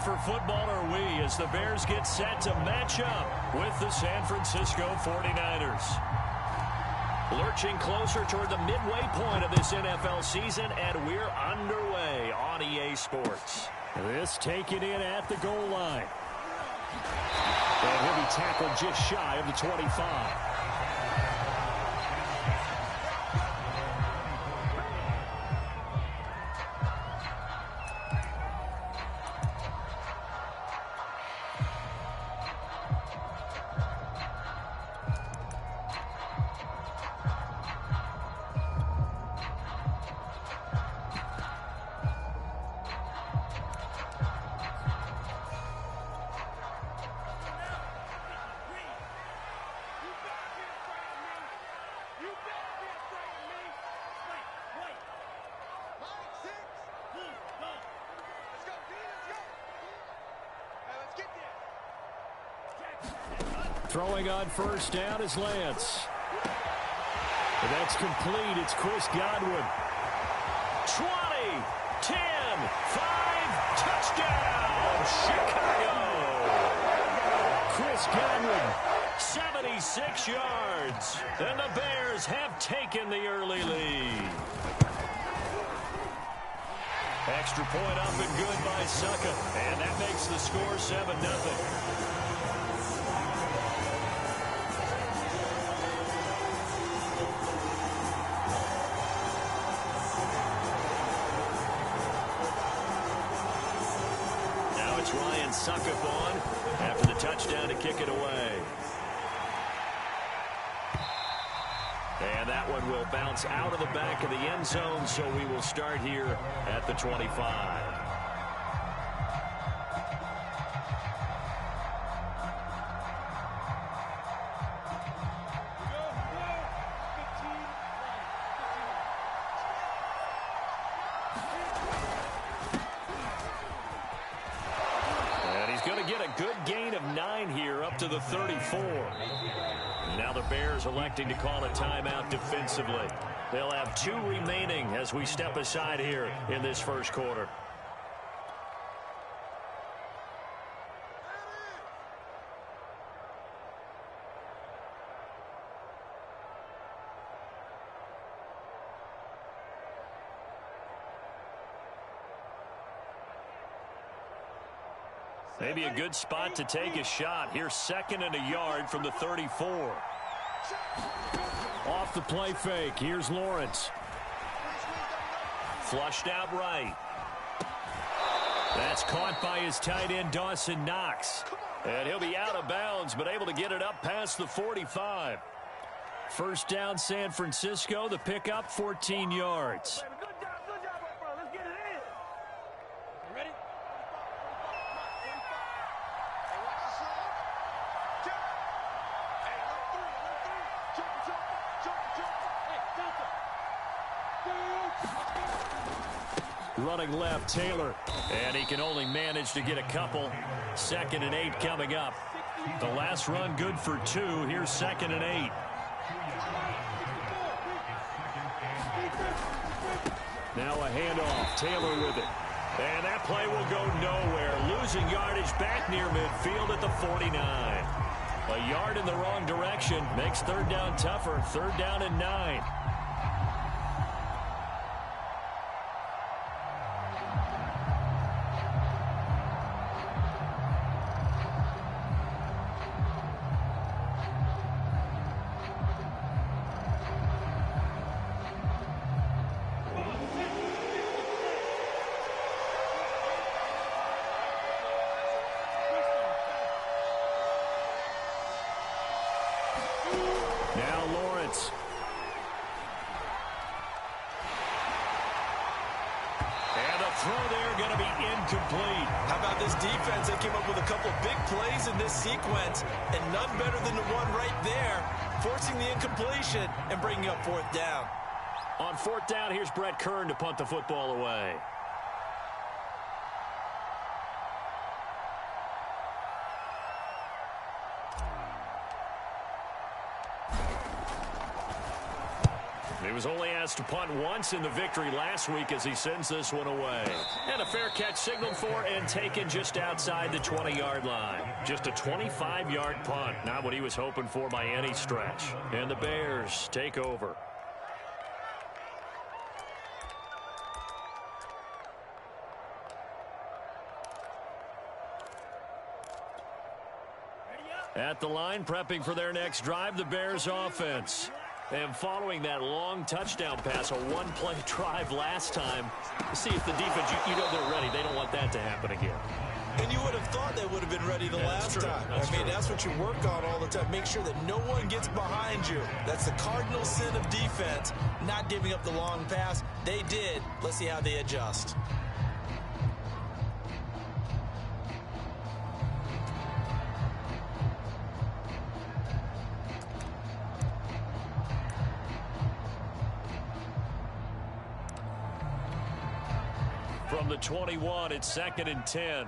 for football are we as the Bears get set to match up with the San Francisco 49ers. Lurching closer toward the midway point of this NFL season, and we're underway on EA Sports. This taken in at the goal line. And he'll be tackled just shy of the 25. Throwing on first down is Lance. And that's complete. It's Chris Godwin. 20, 10, 5, touchdown, Chicago. Chris Gangland, 76 yards. And the Bears have taken the early lead. Extra point up and good by Succa. And that makes the score 7-0. Suck up on after the touchdown to kick it away. And that one will bounce out of the back of the end zone, so we will start here at the 25. To the 34. Now the Bears electing to call a timeout defensively. They'll have 2 remaining as we step aside here in this first quarter. Maybe a good spot to take a shot. Here's 2nd and a yard from the 34. Off the play fake. Here's Lawrence. Flushed out right. That's caught by his tight end, Dawson Knox. And he'll be out of bounds, but able to get it up past the 45. First down, San Francisco. The pickup, 14 yards. Running left, Taylor. And he can only manage to get a couple. 2nd and 8 coming up. The last run good for 2. Here's 2nd and 8. Now a handoff. Taylor with it. And that play will go nowhere. Losing yardage back near midfield at the 49. A yard in the wrong direction makes 3rd down tougher. 3rd down and 9. Now Lawrence. And the throw there going to be incomplete. How about this defense? They came up with a couple big plays in this sequence, and none better than the one right there, forcing the incompletion and bringing up 4th down. On 4th down, here's Brett Kern to punt the football away. He was only asked to punt once in the victory last week as he sends this one away. And a fair catch signaled for and taken just outside the 20-yard line. Just a 25-yard punt, not what he was hoping for by any stretch. And the Bears take over. At the line, prepping for their next drive, the Bears offense. And following that long touchdown pass, a one-play drive last time, see if the defense, you know they're ready. They don't want that to happen again. And you would have thought they would have been ready the last time. That's what you work on all the time. Make sure that no one gets behind you. That's the cardinal sin of defense, not giving up the long pass. They did. Let's see how they adjust. From the 21, it's 2nd and 10.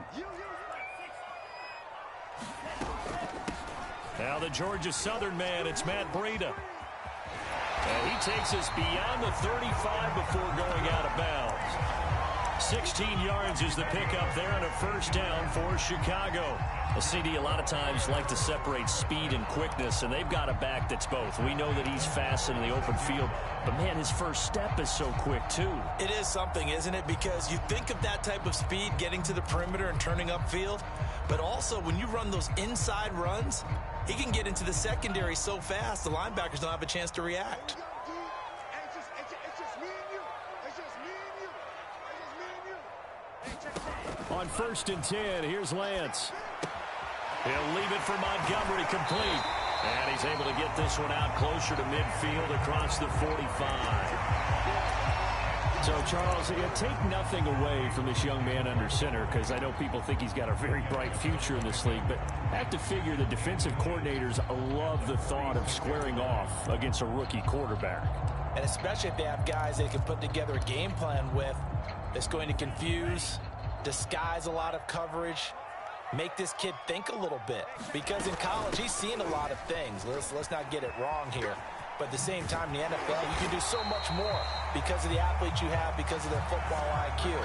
Now the Georgia Southern man, it's Matt Breida. And he takes us beyond the 35 before going out of bounds. 16 yards is the pickup there and a first down for Chicago. A CD a lot of times like to separate speed and quickness, and they've got a back that's both. We know that he's fast in the open field, but, man, his first step is so quick, too. It is something, isn't it? Because you think of that type of speed getting to the perimeter and turning upfield, but also when you run those inside runs, he can get into the secondary so fast the linebackers don't have a chance to react. On 1st and 10, here's Lance. He'll leave it for Montgomery, complete. And he's able to get this one out closer to midfield across the 45. So, Charles, take nothing away from this young man under center, because I know people think he's got a very bright future in this league, but I have to figure the defensive coordinators love the thought of squaring off against a rookie quarterback. And especially if they have guys they can put together a game plan with that's going to confuse, disguise a lot of coverage, make this kid think a little bit. Because in college, he's seen a lot of things. Let's not get it wrong here. But at the same time, in the NFL, you can do so much more because of the athletes you have, because of their football IQ.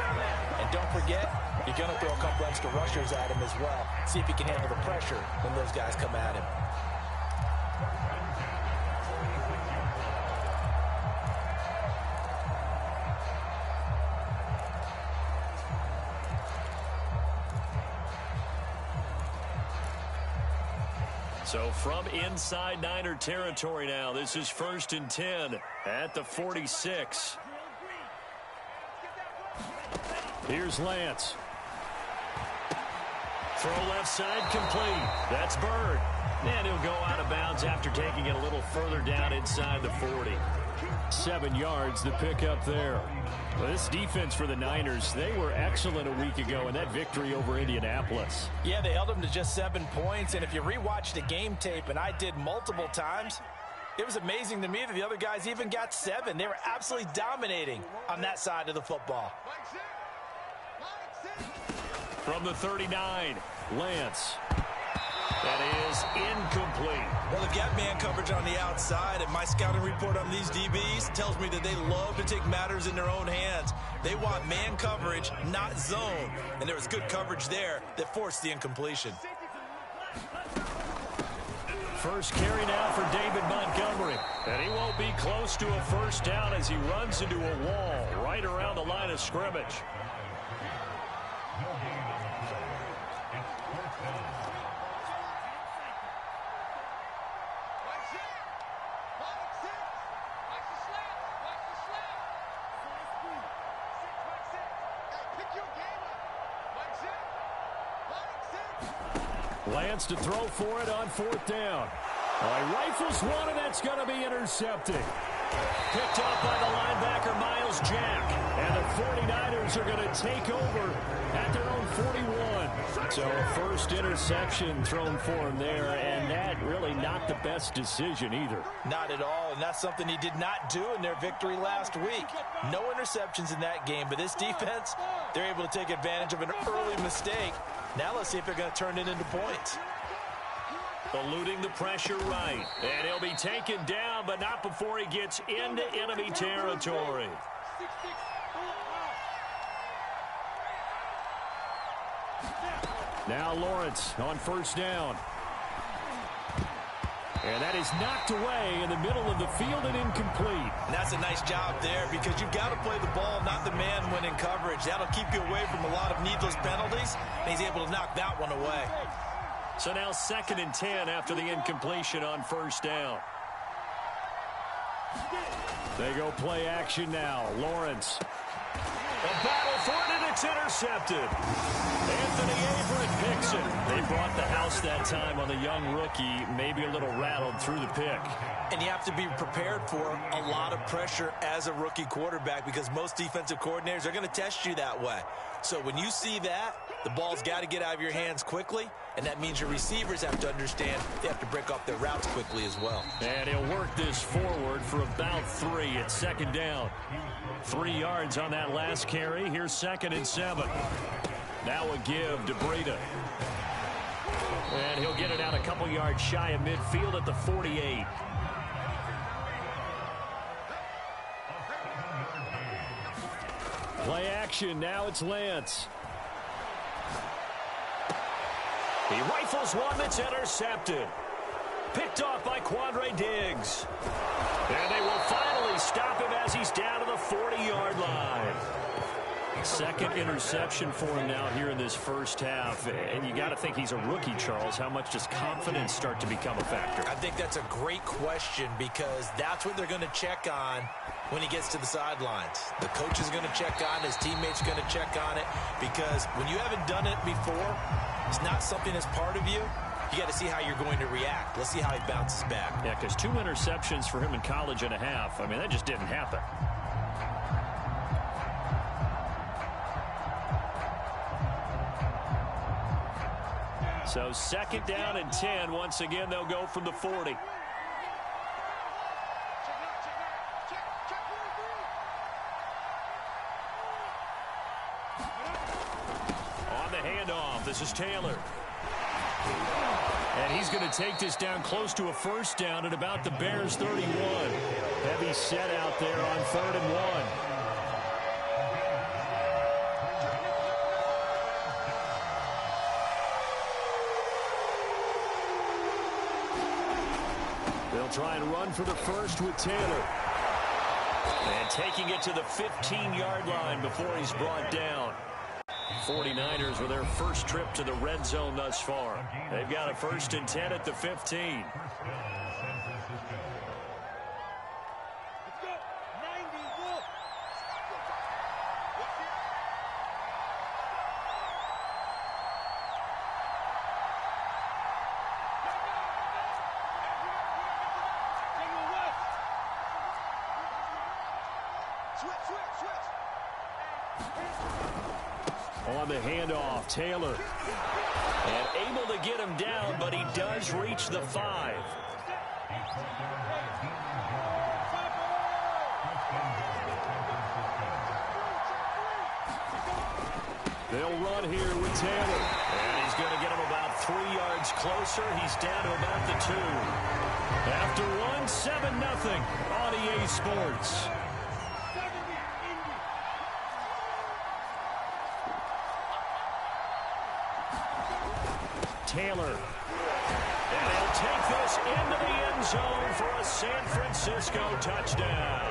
And don't forget, you're going to throw a couple extra rushers at him as well. See if he can handle the pressure when those guys come at him. So from inside Niner territory now, this is 1st and 10 at the 46. Here's Lance. Throw left side complete. That's Bird. And he'll go out of bounds after taking it a little further down inside the 40. 7 yards, the pickup there. Well, this defense for the Niners, they were excellent a week ago in that victory over Indianapolis. Yeah, they held them to just 7 points. And if you rewatch the game tape, and I did multiple times, it was amazing to me that the other guys even got 7. They were absolutely dominating on that side of the football. From the 39, Lance. That is incomplete. Well, the gap man coverage on the outside, and my scouting report on these DBs tells me that they love to take matters in their own hands. They want man coverage, not zone. And there was good coverage there that forced the incompletion. First carry now for David Montgomery. And he won't be close to a first down as he runs into a wall right around the line of scrimmage. Lance to throw for it on 4th down. He rifles one, and that's going to be intercepted. Picked off by the linebacker, Miles Jack. And the 49ers are going to take over at their own 41. So a first interception thrown for him there, and that really not the best decision either. Not at all, and that's something he did not do in their victory last week. No interceptions in that game, but this defense, they're able to take advantage of an early mistake. Now let's see if they're going to turn it into points. Eluding the pressure right. And he'll be taken down, but not before he gets into enemy territory. Now Lawrence on first down. And that is knocked away in the middle of the field and incomplete. And that's a nice job there because you've got to play the ball, not the man when in coverage. That'll keep you away from a lot of needless penalties, and he's able to knock that one away. So now 2nd and 10 after the incompletion on first down. They go play action now. Lawrence. A battle for it, and it's intercepted. Anthony Averett picks it. They brought the house that time on the young rookie, maybe a little rattled through the pick. And you have to be prepared for a lot of pressure as a rookie quarterback because most defensive coordinators are going to test you that way. So when you see that, the ball's got to get out of your hands quickly, and that means your receivers have to understand they have to break off their routes quickly as well. And he'll work this forward for about 3 at 2nd down. 3 yards on that last carry. Here's 2nd and 7. Now a give to Breida. And he'll get it out a couple yards shy of midfield at the 48. Play action. Now it's Lance. He rifles one that's intercepted. Picked off by Quandre Diggs. And they will finally stop him as he's down to the 40-yard line. 2nd interception for him now here in this first half. And you got to think he's a rookie, Charles. How much does confidence start to become a factor? I think that's a great question because that's what they're going to check on when he gets to the sidelines. The coach is going to check on it. His teammates are going to check on it because when you haven't done it before, it's not something that's part of you. You got to see how you're going to react. Let's see how he bounces back. Yeah, because 2 interceptions for him in college and a half. I mean, that just didn't happen. So 2nd down and 10. Once again, they'll go from the 40. On the handoff, this is Taylor. And he's going to take this down close to a first down at about the Bears' 31. Heavy set out there on 3rd and 1. They'll try and run for the first with Taylor. And taking it to the 15-yard line before he's brought down. 49ers with their first trip to the red zone thus far. They've got a 1st and 10 at the 15. On the handoff, Taylor. And able to get him down, but he does reach the 5. They'll run here with Taylor. And he's going to get him about 3 yards closer. He's down to about the 2. After one, 7-0 on EA Sports. Taylor. And he'll take this into the end zone for a San Francisco touchdown.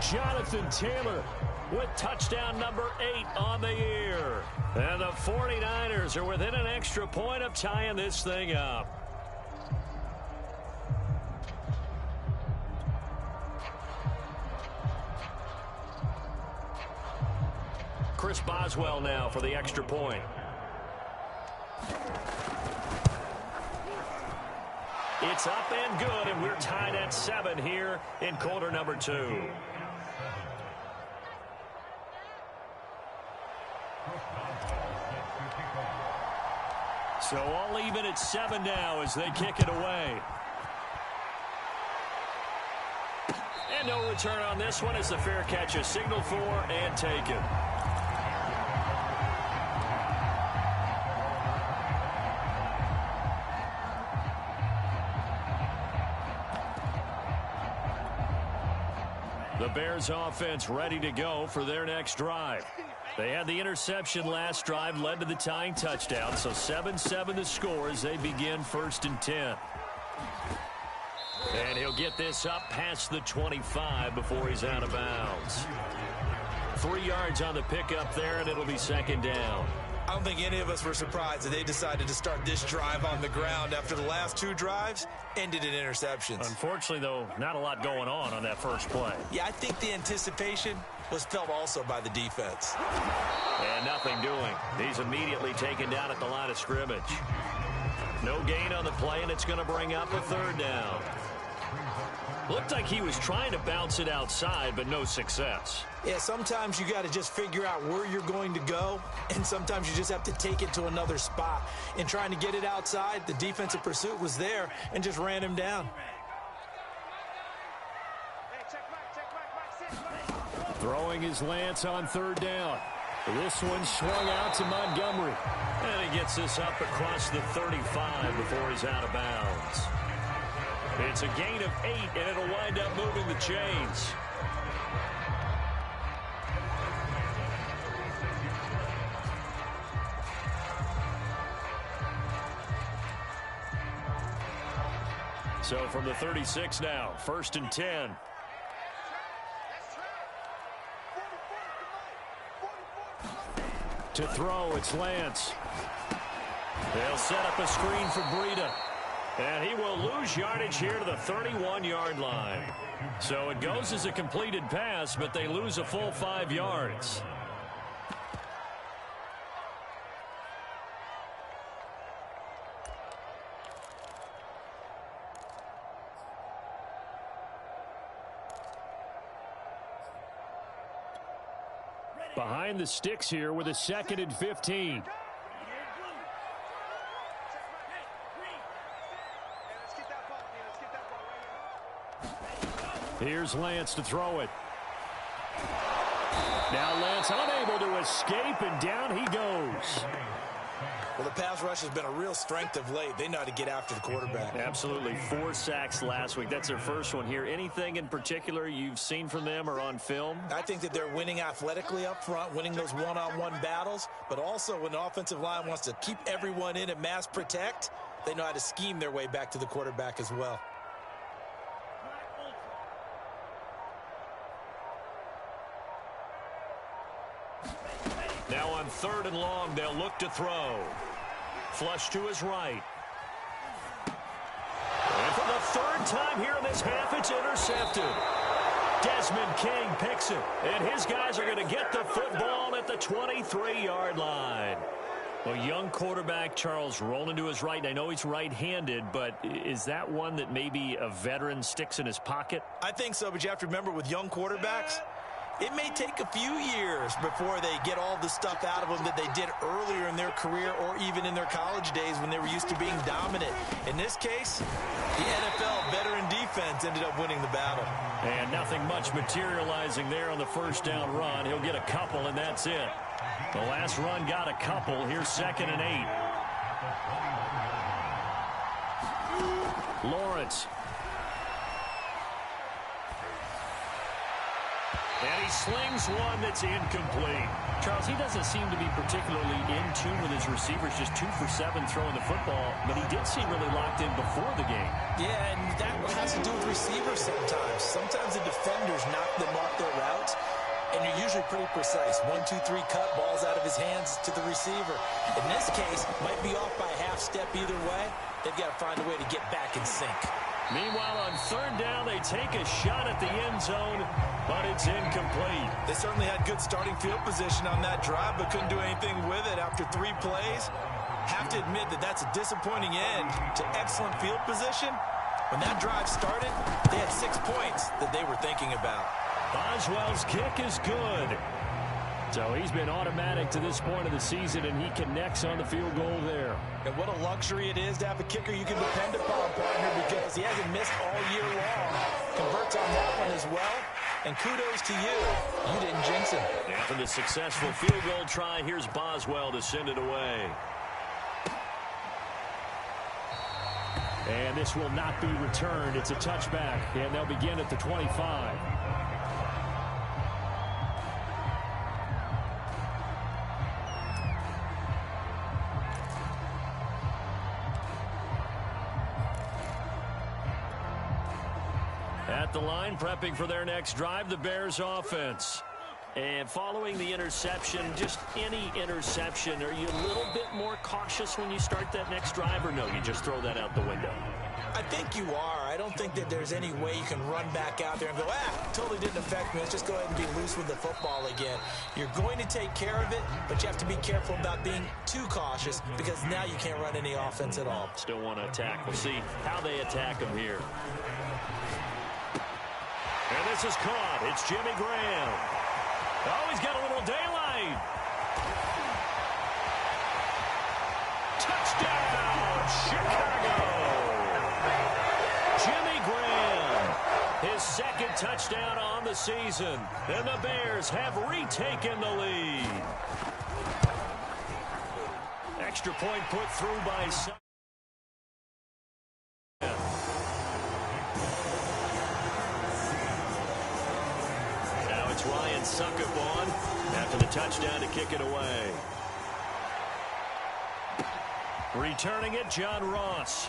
Jonathan Taylor with touchdown number 8 on the year. And the 49ers are within an extra point of tying this thing up. Chris Boswell now for the extra point. It's up and good, and we're tied at 7 here in quarter number 2. So all even at 7 now as they kick it away. And no return on this one as the fair catch is signaled for and taken. The Bears offense ready to go for their next drive. They had the interception last drive, led to the tying touchdown, so 7-7 the score as they begin 1st and 10. And he'll get this up past the 25 before he's out of bounds. 3 yards on the pickup there, and it'll be 2nd down. I don't think any of us were surprised that they decided to start this drive on the ground after the last 2 drives ended in interceptions. Unfortunately, though, not a lot going on that first play. Yeah, I think the anticipation was felt also by the defense. And nothing doing. He's immediately taken down at the line of scrimmage. No gain on the play, and it's going to bring up a 3rd down. Looked like he was trying to bounce it outside, but no success. Yeah, sometimes you got to just figure out where you're going to go, and sometimes you just have to take it to another spot. In trying to get it outside, the defensive pursuit was there and just ran him down. Throwing is Lance on 3rd down. This one swung out to Montgomery. And he gets this up across the 35 before he's out of bounds. It's a gain of 8, and it'll wind up moving the chains. So from the 36 now, 1st and 10. To throw, it's Lance. They'll set up a screen for Breida. And he will lose yardage here to the 31-yard line. So it goes as a completed pass, but they lose a full 5 yards. Behind the sticks here with a 2nd and 15. Here's Lance to throw it. Now Lance unable to escape, and down he goes. Well, the pass rush has been a real strength of late. They know how to get after the quarterback. Absolutely. 4 sacks last week. That's their first one here. Anything in particular you've seen from them or on film? I think that they're winning athletically up front, winning those one-on-one battles, but also when the offensive line wants to keep everyone in and mass protect, they know how to scheme their way back to the quarterback as well. Now on 3rd and long, they'll look to throw. Flush to his right. And for the 3rd time here in this half, it's intercepted. Desmond King picks it, and his guys are going to get the football at the 23-yard line. Well, young quarterback Charles rolling to his right. I know he's right-handed, but is that one that maybe a veteran sticks in his pocket? I think so, but you have to remember with young quarterbacks, it may take a few years before they get all the stuff out of them that they did earlier in their career or even in their college days when they were used to being dominant. In this case, the NFL veteran defense ended up winning the battle. And nothing much materializing there on the 1st down run. He'll get a couple, and that's it. The last run got a couple. Here's 2nd and 8. Lawrence. And he slings one that's incomplete. Charles, he doesn't seem to be particularly in tune with his receivers, just 2 for 7 throwing the football, but he did seem really locked in before the game. Yeah, and that has to do with receivers sometimes. Sometimes the defenders knock them off their routes, and you're usually pretty precise. 1, 2, 3 cut, balls out of his hands to the receiver. In this case, might be off by a half step either way. They've got to find a way to get back in sync. Meanwhile, on 3rd down, they take a shot at the end zone, but it's incomplete. They certainly had good starting field position on that drive, but couldn't do anything with it after 3 plays. Have to admit that that's a disappointing end to excellent field position. When that drive started, they had 6 points that they were thinking about. Boswell's kick is good. So he's been automatic to this point of the season, and he connects on the field goal there. And what a luxury it is to have a kicker you can depend upon, partner, because he hasn't missed all year long. Converts on that one as well. And kudos to you. You didn't jinx him. After the successful field goal try, here's Boswell to send it away. And this will not be returned. It's a touchback, and they'll begin at the 25. At the line, prepping for their next drive, the Bears offense. And following the interception, just any interception, are you a little bit more cautious when you start that next drive, or no, you just throw that out the window? I think you are. I don't think that there's any way you can run back out there and go, totally didn't affect me. Let's just go ahead and be loose with the football again. You're going to take care of it, but you have to be careful about being too cautious because now you can't run any offense at all. Still want to attack. We'll see how they attack him here. And this is caught. It's Jimmy Graham. Oh, he's got a little daylight. Touchdown, Chicago. Jimmy Graham, his second touchdown on the season. And the Bears have retaken the lead. Extra point put through by Sun. Now it's Ryan Suckup on after the touchdown to kick it away. Returning it, John Ross.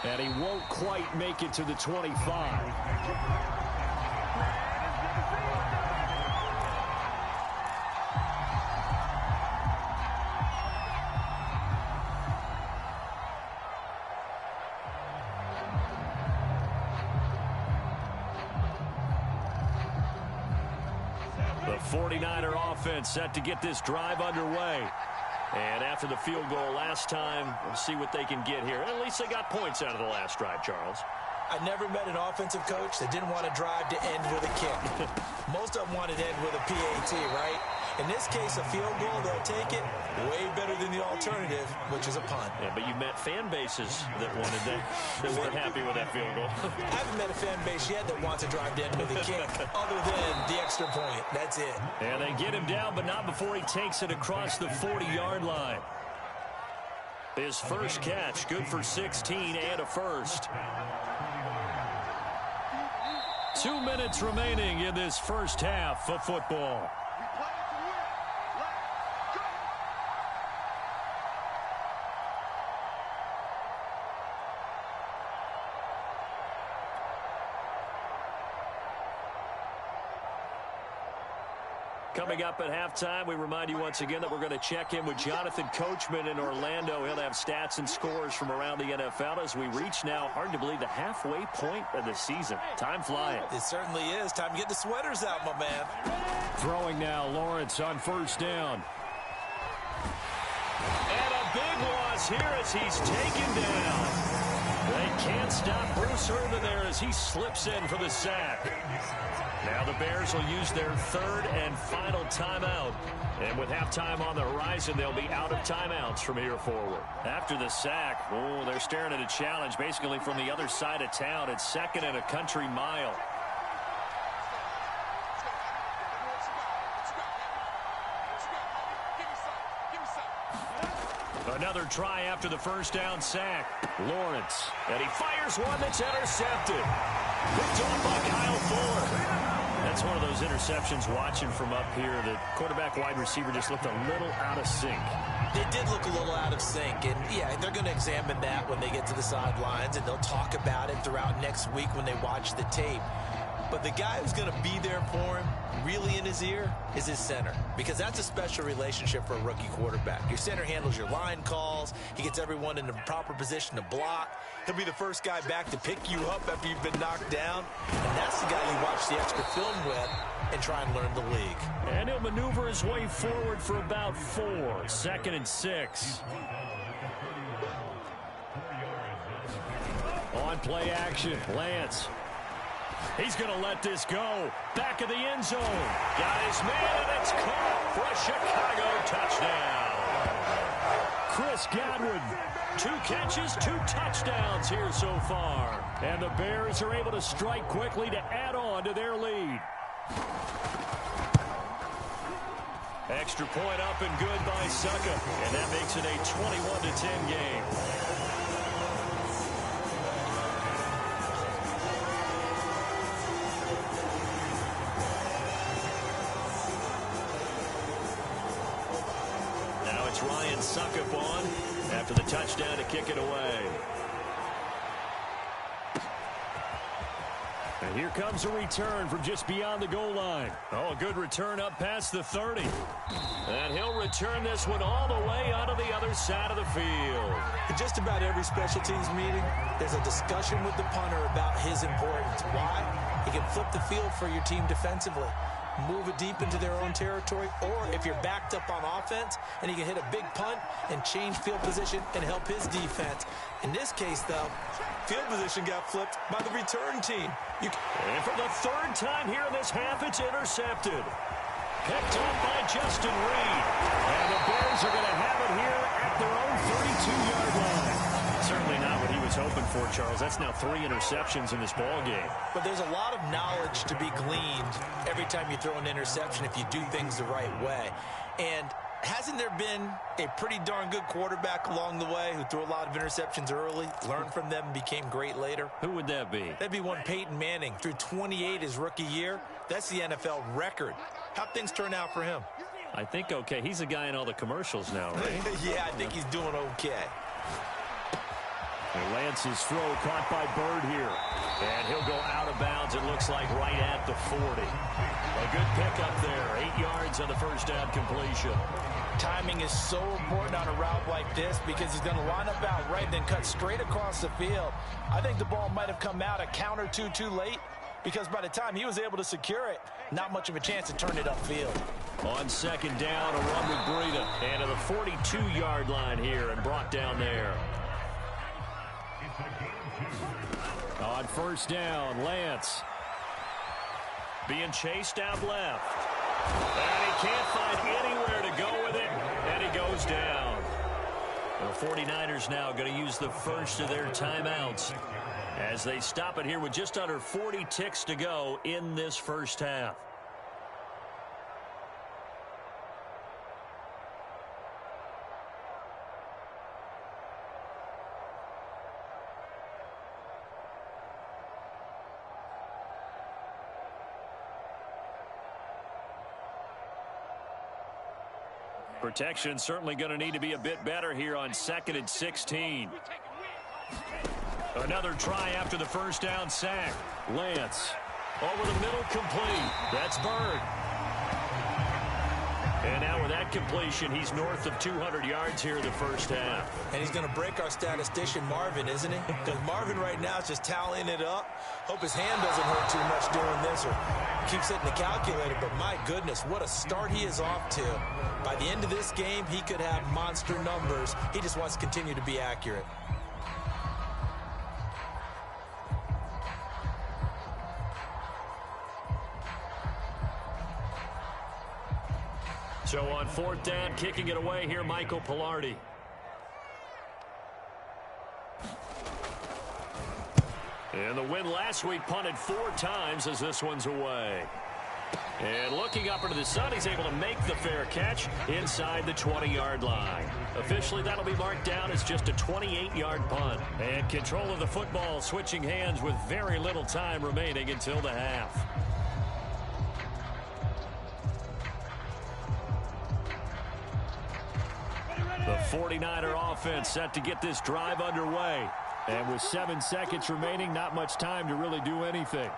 And he won't quite make it to the 25. The 49er offense set to get this drive underway. And after the field goal last time, we'll see what they can get here. At least they got points out of the last drive, Charles. I never met an offensive coach that didn't want to drive to end with a kick. Most of them wanted to end with a PAT, right? In this case, a field goal, they'll take it. Way better than the alternative, which is a punt. Yeah, but you met fan bases that wanted that, that weren't happy with that field goal. I haven't met a fan base yet that wants to drive to end with a kick, other than the extra point. That's it. And they get him down, but not before he takes it across the 40-yard line. His first catch, good for 16 and a first. 2 minutes remaining in this first half of football. Coming up at halftime, we remind you once again that we're going to check in with Jonathan Coachman in Orlando. He'll have stats and scores from around the NFL as we reach now, hard to believe, the halfway point of the season. Time flying. It certainly is. Time to get the sweaters out, my man. Throwing now, Lawrence on first down. And a big loss here as he's taken down. They can't stop Bruce Irvin there as he slips in for the sack. Now the Bears will use their third and final timeout. And with halftime on the horizon, they'll be out of timeouts from here forward. After the sack, they're staring at a challenge basically from the other side of town. It's second and a country mile. Another try after the first down sack. Lawrence. And he fires one that's intercepted. Picked off by Kyle Fuller. That's one of those interceptions watching from up here. The quarterback wide receiver just looked a little out of sync. They did look a little out of sync. And, yeah, they're going to examine that when they get to the sidelines. And they'll talk about it throughout next week when they watch the tape. But the guy who's going to be there for him, really in his ear, is his center. Because that's a special relationship for a rookie quarterback. Your center handles your line calls. He gets everyone in the proper position to block. He'll be the first guy back to pick you up after you've been knocked down. And that's the guy you watch the extra film with and try and learn the league. And he'll maneuver his way forward for about 4. 2nd and 6. On play action, Lance. He's going to let this go. Back of the end zone. Got his man, and it's caught for a Chicago touchdown. Chris Godwin, 2 catches, 2 touchdowns here so far. And the Bears are able to strike quickly to add on to their lead. Extra point up and good by Suckup. And that makes it a 21-10 game. Ryan Suckup on after the touchdown to kick it away. And here comes a return from just beyond the goal line. Oh, a good return up past the 30. And he'll return this one all the way onto the other side of the field. In just about every special teams meeting, there's a discussion with the punter about his importance. Why? He can flip the field for your team defensively, move it deep into their own territory, or if you're backed up on offense, and he can hit a big punt and change field position and help his defense. In this case, though, field position got flipped by the return team. And for the third time here in this half, it's intercepted. Picked off by Justin Reed. And the Bears are going to have it here at their own 32-yard line. Certainly not what he was hoping for, Charles. That's now 3 interceptions in this ball game. But there's a lot of knowledge to be gleaned every time you throw an interception if you do things the right way. And hasn't there been a pretty darn good quarterback along the way who threw a lot of interceptions early, learned from them, and became great later? Who would that be? That'd be one Peyton Manning. Threw 28 his rookie year. That's the NFL record. How'd things turn out for him? I think okay. He's a guy in all the commercials now, right? Yeah, I think he's doing okay. And Lance's throw caught by Bird here. And he'll go out of bounds, it looks like, right at the 40. A good pickup there. 8 yards on the first down completion. Timing is so important on a route like this because he's going to line up out right, then cut straight across the field. I think the ball might have come out a count or two too late because by the time he was able to secure it, not much of a chance to turn it upfield. On second down, a run with Breida. And to the 42-yard line here and brought down there. On first down, Lance. Being chased out left. And he can't find anywhere to go with it. And he goes down. The 49ers now going to use the first of their timeouts as they stop it here with just under 40 ticks to go in this first half. Protection certainly going to need to be a bit better here on 2nd and 16. Another try after the first down sack. Lance over the middle, complete. That's Bird. And now with that completion, he's north of 200 yards here in the first half. And he's going to break our statistician Marvin, isn't he? Because Marvin right now is just tallying it up. Hope his hand doesn't hurt too much doing this or keeps hitting the calculator. But my goodness, what a start he is off to. By the end of this game, he could have monster numbers. He just wants to continue to be accurate. So on fourth down, kicking it away here, Michael Pilardi. And the win last week punted 4 times as this one's away. And looking up into the sun, he's able to make the fair catch inside the 20-yard line. Officially, that'll be marked down as just a 28-yard punt. And control of the football switching hands with very little time remaining until the half. The 49er offense set to get this drive underway. And with 7 seconds remaining, not much time to really do anything.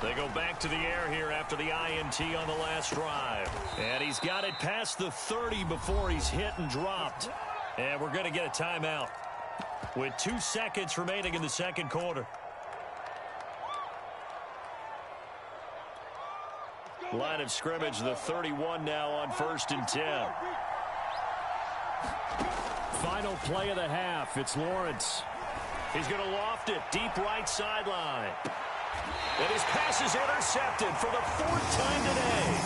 They go back to the air here after the INT on the last drive. And he's got it past the 30 before he's hit and dropped. And we're going to get a timeout with 2 seconds remaining in the second quarter. Line of scrimmage, the 31 now on 1st and 10. Final play of the half. It's Lawrence. He's going to loft it deep right sideline. And his pass is intercepted for the 4th time today.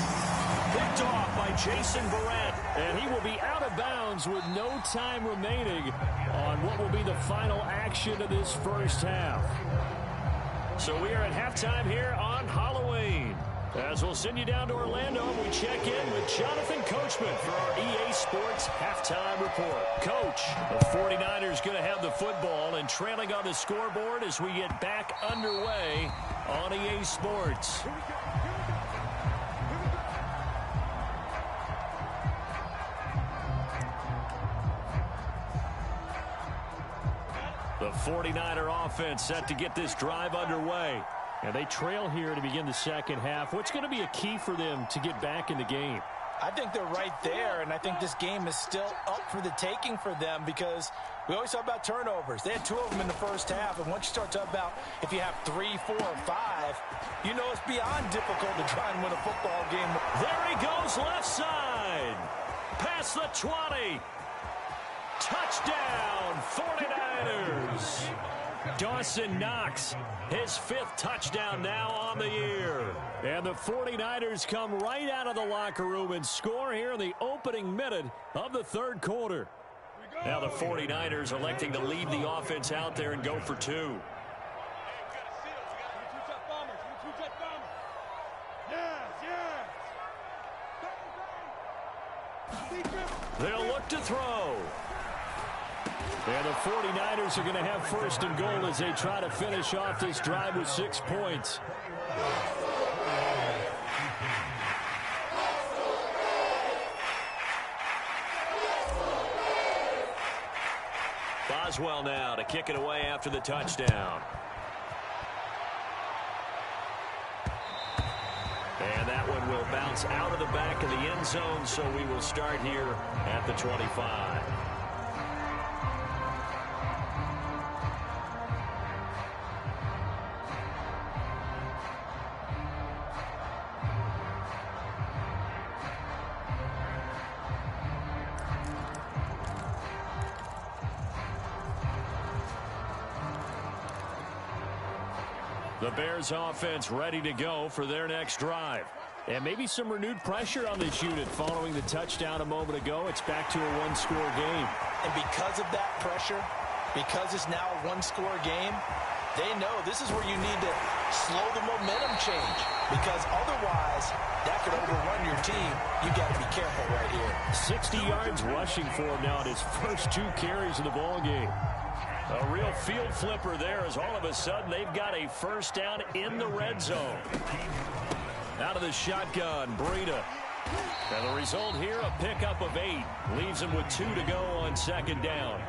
Picked off by Jason Barrett. And he will be out of bounds with no time remaining on what will be the final action of this first half. So we are at halftime here on Halloween. As we'll send you down to Orlando, we check in with Jonathan Coachman for our EA Sports Halftime Report. Coach, the 49ers going to have the football and trailing on the scoreboard as we get back underway on EA Sports. The 49er offense set to get this drive underway. And they trail here to begin the second half. What's going to be a key for them to get back in the game? I think they're right there, and I think this game is still up for the taking for them because we always talk about turnovers. They had 2 of them in the first half, and once you start talking about if you have 3, 4, or 5, you know it's beyond difficult to try and win a football game. There he goes left side. Past the 20. Touchdown, 49ers. Dawson Knox, his 5th touchdown now on the year. And the 49ers come right out of the locker room and score here in the opening minute of the third quarter. Now the 49ers electing to leave the offense out there and go for 2. They'll look to throw. And the 49ers are going to have first and goal as they try to finish off this drive with 6 points. Boswell now to kick it away after the touchdown. And that one will bounce out of the back of the end zone, so we will start here at the 25. The Bears offense ready to go for their next drive. And maybe some renewed pressure on this unit following the touchdown a moment ago. It's back to a 1-score game. And because of that pressure, because it's now a 1-score game, they know this is where you need to slow the momentum change. Because otherwise, that could overrun your team. You got to be careful right here. 60 yards rushing for him now in his first 2 carries of the ball game. A real field flipper there as all of a sudden they've got a first down in the red zone. Out of the shotgun, Breida. And the result here, a pickup of 8. Leaves him with 2 to go on second down.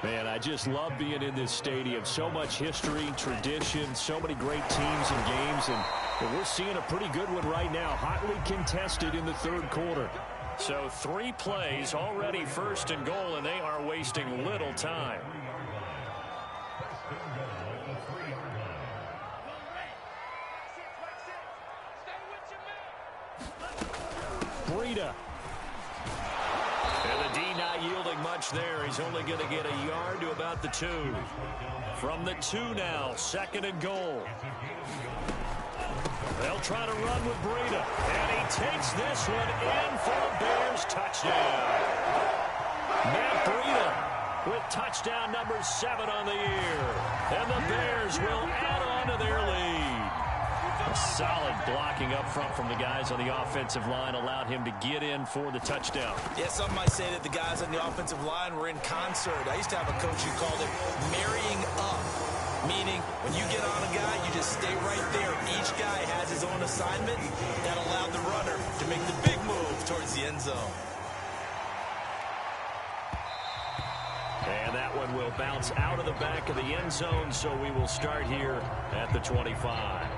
Man, I just love being in this stadium. So much history, tradition, so many great teams and games. And we're seeing a pretty good one right now. Hotly contested in the third quarter. So 3 plays already first and goal, and they are wasting little time. Breida. And the D not yielding much there. He's only going to get a yard to about the 2. From the 2 now, second and goal. They'll try to run with Breida. And he takes this one in for a Bears touchdown. Matt Breida with touchdown number 7 on the year. And the Bears will add on to their lead. A solid blocking up front from the guys on the offensive line allowed him to get in for the touchdown. Yeah, some might say that the guys on the offensive line were in concert. I used to have a coach who called it marrying up, meaning when you get on a guy, you just stay right there. Each guy has his own assignment that allowed the runner to make the big move towards the end zone. And that one will bounce out of the back of the end zone, so we will start here at the 25.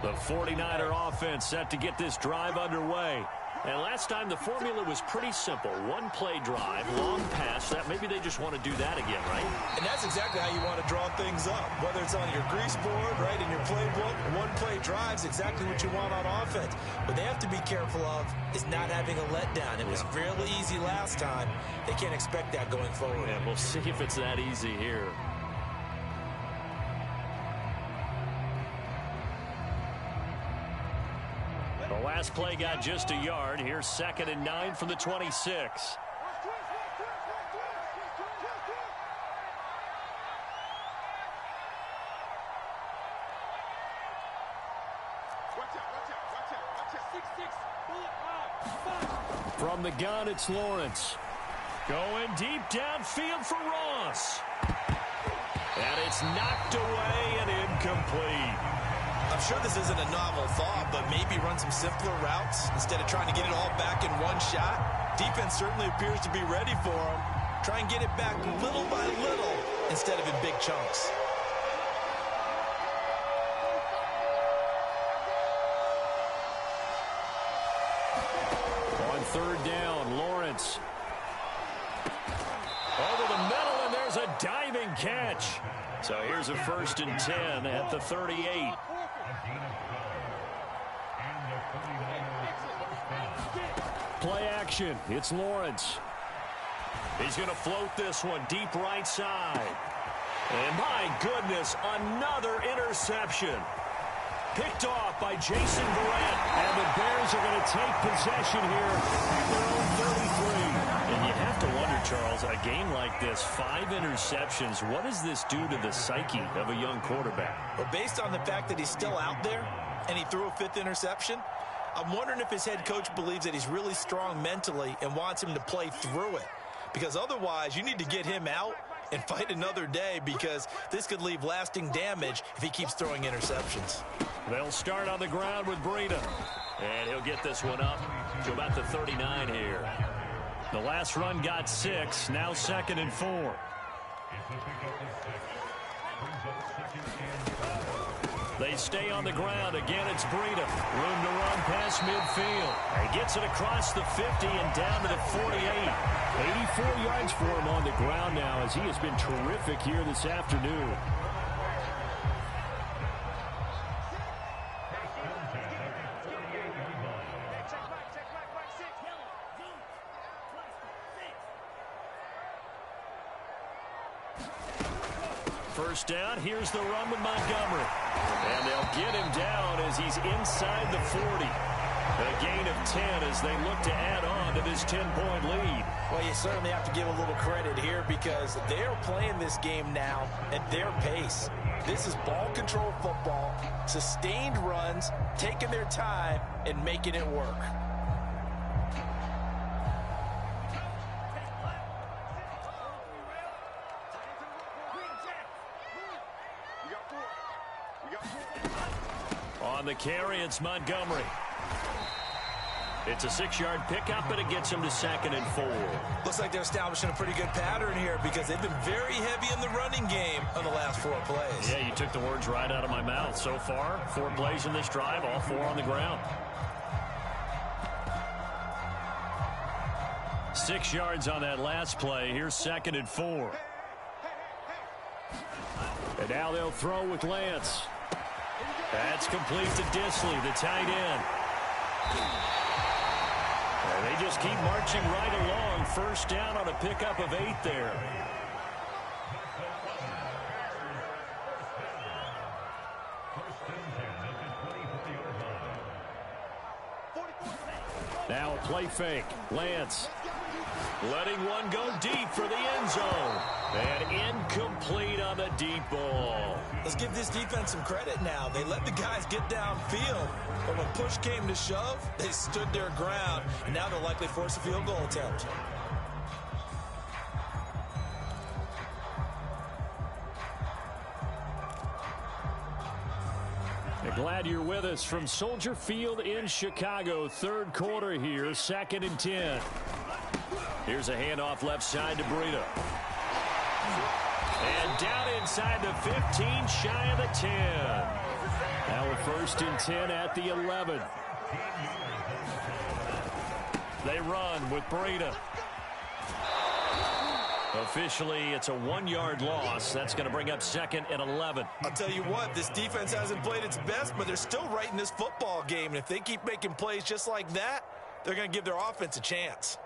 The 49er offense set to get this drive underway. And last time the formula was pretty simple. 1-play drive, long pass. That maybe they just want to do that again, right? And that's exactly how you want to draw things up. Whether it's on your grease board, right, in your playbook, 1-play drive's exactly what you want on offense. What they have to be careful of is not having a letdown. It was fairly easy last time. They can't expect that going forward. Yeah, we'll see if it's that easy here. The last play got just a yard. Here's 2nd and 9 from the 26. From the gun, it's Lawrence. Going deep downfield for Ross. And it's knocked away and incomplete. I'm sure this isn't a novel thought, but maybe run some simpler routes instead of trying to get it all back in one shot. Defense certainly appears to be ready for him. Try and get it back little by little instead of in big chunks. On third down, Lawrence. Over the middle, and there's a diving catch. So here's a 1st and 10 at the 38. Play action. It's Lawrence. He's going to float this one deep right side. And my goodness, another interception. Picked off by Jason Verrett. And the Bears are going to take possession here at their own 33. And you have to wonder, Charles, a game like this, 5 interceptions, what does this do to the psyche of a young quarterback? Well, based on the fact that he's still out there and he threw a 5th interception, I'm wondering if his head coach believes that he's really strong mentally and wants him to play through it. Because otherwise, you need to get him out and fight another day, because this could leave lasting damage if he keeps throwing interceptions. They'll start on the ground with Breida. And he'll get this one up to about the 39 here. The last run got 6, now 2nd and 4. They stay on the ground. Again, it's Breida. Room to run past midfield. He gets it across the 50 and down to the 48. 84 yards for him on the ground now, as he has been terrific here this afternoon. First down, here's the run with Montgomery. And they'll get him down as he's inside the 40. A gain of 10 as they look to add on to this 10-point lead. Well, you certainly have to give a little credit here, because they're playing this game now at their pace. This is ball control football, sustained runs, taking their time, and making it work. On the carry, it's Montgomery. It's a 6-yard pickup, and it gets him to 2nd and 4. Looks like they're establishing a pretty good pattern here, because they've been very heavy in the running game on the last 4 plays. Yeah, you took the words right out of my mouth. So far, 4 plays in this drive, all 4 on the ground. 6 yards on that last play. Here's 2nd and 4. And now they'll throw with Lance. That's complete to Disley, the tight end. And they just keep marching right along. First down on a pickup of 8 there. Now a play fake. Lance letting one go deep for the end zone. And incomplete on the deep ball. Let's give this defense some credit now. They let the guys get downfield, but when push came to shove, they stood their ground, and now they'll likely force a field goal attempt. Glad you're with us from Soldier Field in Chicago. Third quarter here, 2nd and 10. Here's a handoff left side to Breida. And down inside the 15, shy of the 10. Now a 1st and 10 at the 11. They run with Breida. Officially, it's a 1-yard loss. That's going to bring up 2nd and 11. I'll tell you what, this defense hasn't played its best, but they're still right in this football game. And if they keep making plays just like that, they're going to give their offense a chance.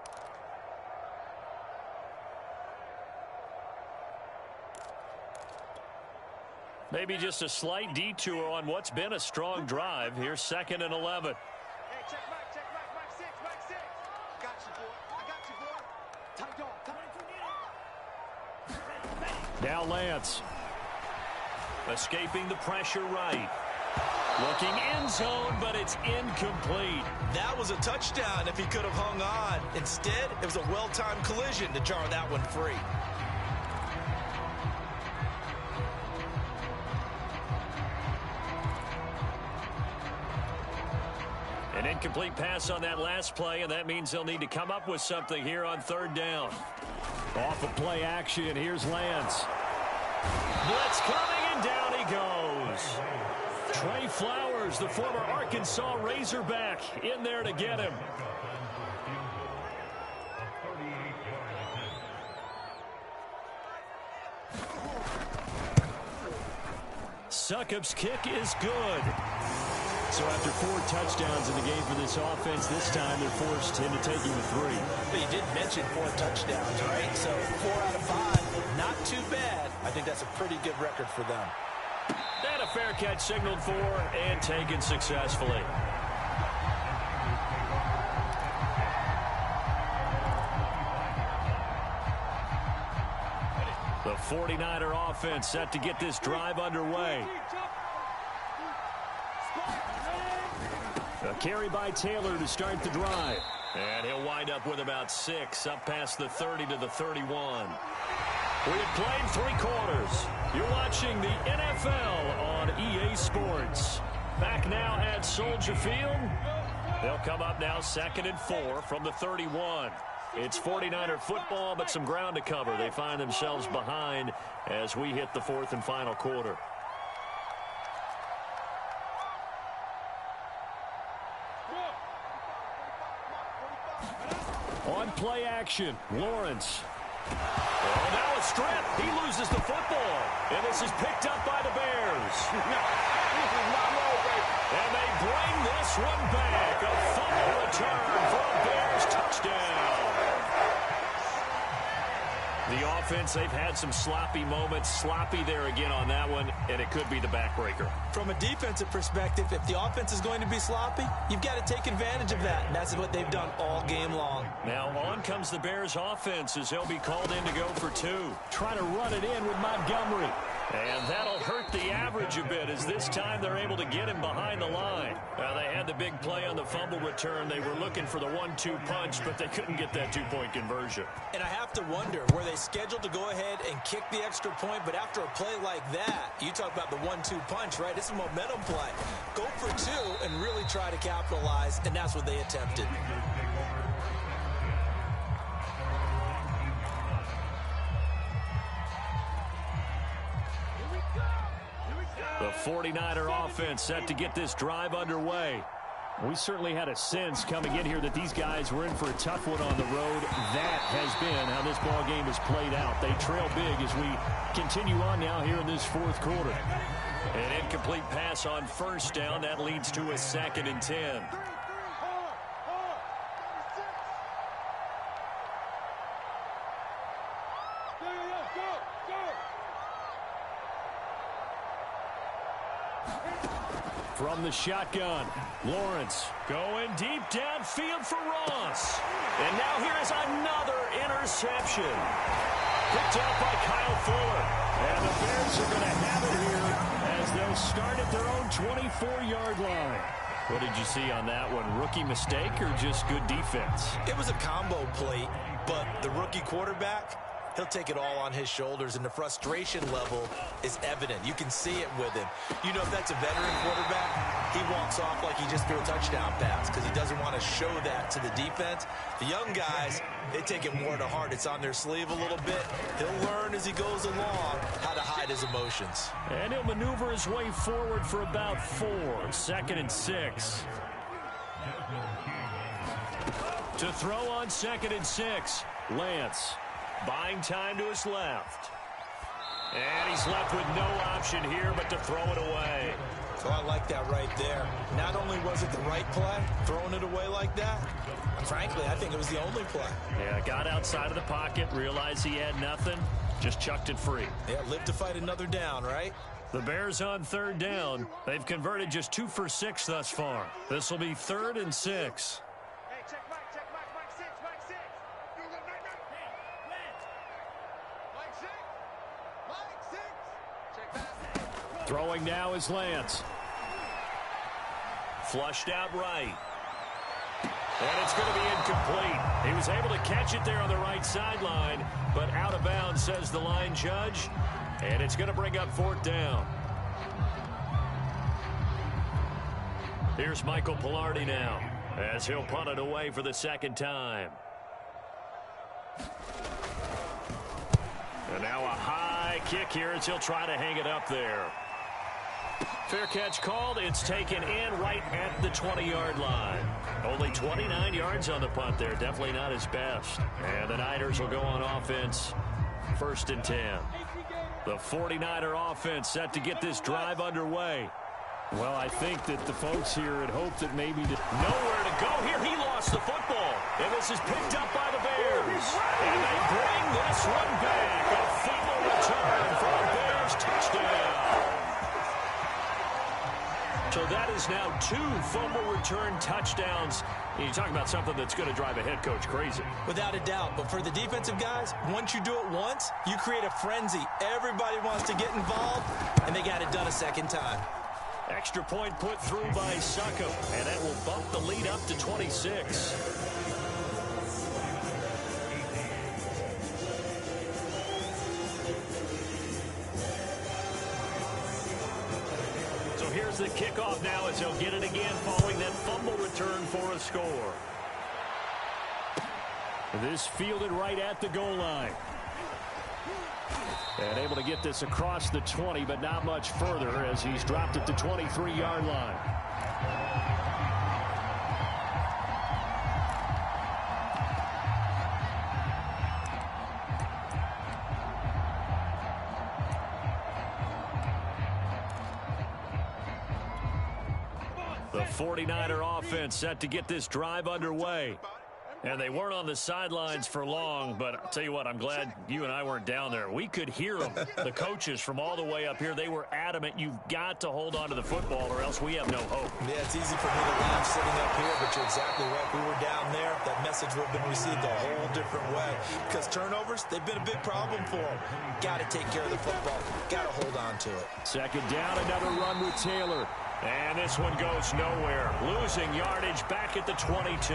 Maybe just a slight detour on what's been a strong drive. Here's 2nd and 11. Hey, check Mike 6, Mike 6. Got you, boy. I got you, boy. Tight dog. Now Lance. Escaping the pressure right. Looking end zone, but it's incomplete. That was a touchdown if he could have hung on. Instead, it was a well-timed collision to jar that one free. An incomplete pass on that last play, and that means they'll need to come up with something here on third down. Off of play action, here's Lance. Blitz coming, and down he goes. Trey Flowers, the former Arkansas Razorback, in there to get him. Succop's kick is good. So after 4 touchdowns in the game for this offense, this time they're forced into taking the 3. But you did mention 4 touchdowns, right? So 4 out of 5, not too bad. I think that's a pretty good record for them. And a fair catch signaled for and taken successfully. The 49er offense set to get this drive underway. A carry by Taylor to start the drive. And he'll wind up with about 6, up past the 30 to the 31. We have played 3 quarters. You're watching the NFL on EA Sports. Back now at Soldier Field. They'll come up now 2nd and 4 from the 31. It's 49er football, but some ground to cover. They find themselves behind as we hit the 4th and final quarter. On play action, Lawrence. Oh, now a strip. He loses the football. And this is picked up by the Bears. And they bring this one back. A fumble return for a Bears touchdown. The offense, they've had some sloppy moments. Sloppy there again on that one, and it could be the backbreaker. From a defensive perspective, if the offense is going to be sloppy, you've got to take advantage of that, and that's what they've done all game long. Now on comes the Bears offense as they'll be called in to go for 2. Trying to run it in with Montgomery. And that'll hurt the average a bit as this time they're able to get him behind the line. They had the big play on the fumble return. They were looking for the 1-2 punch, but they couldn't get that 2-point conversion. And I have to wonder, were they scheduled to go ahead and kick the extra point, but after a play like that, you talk about the 1-2 punch, right? It's a momentum play. Go for 2 and really try to capitalize, and that's what they attempted. The 49er offense set to get this drive underway. We certainly had a sense coming in here that these guys were in for a tough one on the road. That has been how this ball game has played out. They trail big as we continue on now here in this 4th quarter. An incomplete pass on 1st down. That leads to a 2nd and 10. From the shotgun, Lawrence going deep downfield for Ross. And now here is another interception. Picked up by Kyle Fuller. And the Bears are going to have it here as they'll start at their own 24-yard line. What did you see on that one? Rookie mistake or just good defense? It was a combo play, but the rookie quarterback, he'll take it all on his shoulders, and the frustration level is evident. You can see it with him. You know, if that's a veteran quarterback, he walks off like he just threw a touchdown pass because he doesn't want to show that to the defense. The young guys, they take it more to heart. It's on their sleeve a little bit. He'll learn as he goes along how to hide his emotions. And he'll maneuver his way forward for about 4. 2nd and 6. To throw on 2nd and 6, Lance. Buying time to his left. And he's left with no option here but to throw it away. So I like that right there. Not only was it the right play, throwing it away like that, frankly, I think it was the only play. Yeah, got outside of the pocket, realized he had nothing, just chucked it free. Yeah, live to fight another down, right? The Bears on 3rd down. They've converted just 2 for 6 thus far. This will be 3rd and 6. Hey, check Mike 6, Mike 6. You go, Mike 6. Check that. Throwing now is Lance. Flushed out right. And it's going to be incomplete. He was able to catch it there on the right sideline, but out of bounds, says the line judge. And it's going to bring up 4th down. Here's Michael Pilardi now as he'll punt it away for the second time. And now a high kick here as he'll try to hang it up there. Fair catch called. It's taken in right at the 20-yard line. Only 29 yards on the punt there. Definitely not his best. And the Niners will go on offense. 1st and 10. The 49er offense set to get this drive underway. Well, I think that the folks here had hoped that maybe nowhere to go here. He lost the football. And this is picked up by the Bears. And they bring this one back. A fumble return for a Bears touchdown. So that is now 2 fumble return touchdowns. And you talk about something that's going to drive a head coach crazy. Without a doubt. But for the defensive guys, once you do it once, you create a frenzy. Everybody wants to get involved, and they got it done a second time. Extra point put through by Succo, and that will bump the lead up to 26. So here's the kickoff now as he'll get it again following that fumble return for a score. This fielded right at the goal line. And able to get this across the 20, but not much further as he's dropped at the 23-yard line. The 49er offense set to get this drive underway. And they weren't on the sidelines for long, but I'll tell you what, I'm glad you and I weren't down there. We could hear them, the coaches from all the way up here. They were adamant, you've got to hold on to the football or else we have no hope. Yeah, it's easy for me to laugh sitting up here, but you're exactly right. If we were down there, that message would have been received a whole different way. Because turnovers, they've been a big problem for them. Got to take care of the football. Got to hold on to it. Second down, another run with Taylor. And this one goes nowhere. Losing yardage back at the 22.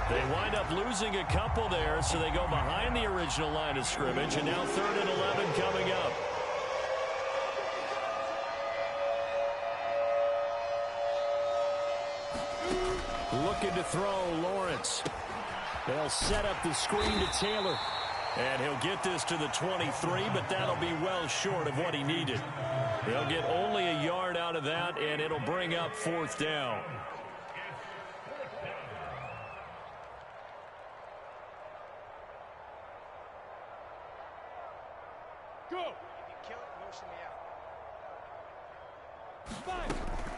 They wind up losing a couple there, so they go behind the original line of scrimmage, and now 3rd and 11 coming up. Looking to throw, Lawrence. They'll set up the screen to Taylor. And he'll get this to the 23, but that'll be well short of what he needed. They'll get only a yard out of that, and it'll bring up 4th down.